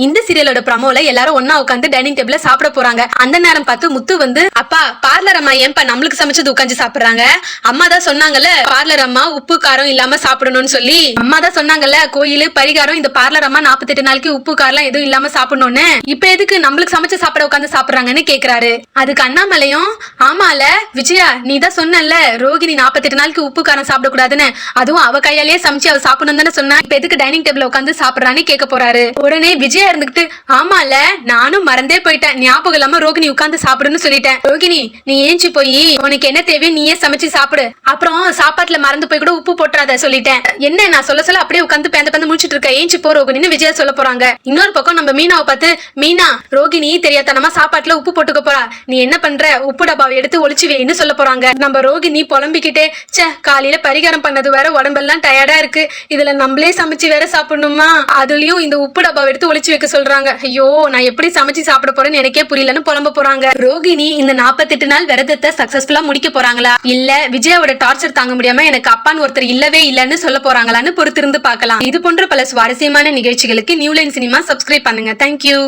இந்த சீரியலோட ப்ரமோல எல்லாரும் ஒன்னா உட்காந்து டைனிங் டேபிள்ல சாப்பிட போறாங்க. அந்த நேரம் பார்த்து முத்து வந்து, அப்பா பார்லர் அம்மா ஏன்பா நம்மளுக்கு சமைச்சது உட்காந்து சாப்பிடுறாங்க? அம்மா தான் சொன்னாங்கல்ல பார்லர் அம்மா உப்பு காரம் இல்லாம சாப்பிடணும்னு சொல்லி. அம்மா தான் சொன்னாங்கல்ல கோயில் பரிகாரம் இந்த பார்லர் அம்மா 48 நாளைக்கு உப்பு காரம் எதுவும் இல்லாம சாப்பிடணும்னு. இப்ப எதுக்கு நம்மளுக்கு சமைச்ச சாப்பிட உட்காந்து சாப்பிடுறாங்கன்னு கேக்குறாரு. அதுக்கு அண்ணாமலையும், ஆமால விஜயா நீ தான் சொன்னல ரோகிணி 48 நாளைக்கு உப்பு காரம் சாப்பிடக்கூடாதுன்னு, அதுவும் அவ கையாலேயே சமைச்சு அவ சாப்பிடணும் தானே சொன்னா, இப்ப எதுக்கு டைனிங் டேபிள் உட்காந்து சாப்பிடுறான்னு கேட்க போறாரு. உடனே விஜயா இருந்துகிட்டு, ஆமால நானும் மறந்தே போயிட்டேன், ஞாபகம் இல்லாம ரோகிணி உட்காந்து சாப்பிடுன்னு சொல்லிட்டேன். ரோகிணி நீ ஏஞ்சி போய் உனக்கு என்ன தேவையோ நீயே சமைச்சு சாப்பிடு, அப்புறம் சாப்பாட்டுல மறந்து போய் கூட உப்பு போட்டுறாத சொல்லிட்டேன். என்ன நான் சொல்ல அப்படியே உட்காந்து பேந்த முடிச்சிட்டு இருக்க, ஏஞ்சி போ ரோகிணின்னு விஜயா சொல்ல போறாங்க. இன்னொரு பக்கம் நம்ம மீனாவை பார்த்து, மீனா ரோகிணி தெரியாதனமா சாப்பாட்டுல உப்பு போட்டுக்க போறா, நீ என்ன பண்ற உப்பு டப்பாவை எடுத்து ஒளிச்சு வைன்னு சொல்ல போறாங்க. நம்ம ரோகிணி புலம்பிக்கிட்டே, சே காலையில பரிகாரம் பண்ணது வேற உடம்பெல்லாம் டயர்டா இருக்கு, இதுல நம்மளே சமைச்சு வேற சாப்பிடணுமா, அதுலயும் இந்த உப்பு டப்பாவை எடுத்து ஒளிச்சு வைக்க சொல்றாங்க, ஐயோ நான் எப்படி சமைச்சு சாப்பிட போறேன்னு எனக்கே புரியலன்னு புலம்ப போறாங்க. ரோகிணி இந்த 48 நாள் விரதத்தை சக்சஸ்ஃபுல்லா முடிக்க போறாங்களா, இல்ல விஜயாவோட டார்ச்சர் தாங்க முடியாம எனக்கு அப்பான்னு ஒருத்தர் இல்லவே இல்லன்னு சொல்ல போறாங்களான்னு பொறுத்திருந்து பார்க்கலாம். இது போன்ற பல சுவாரஸ்யமான நிகழ்ச்சிகளுக்கு நியூ லைன் சினிமா சப்ஸ்கிரைப் பண்ணுங்க. தேங்க்யூ.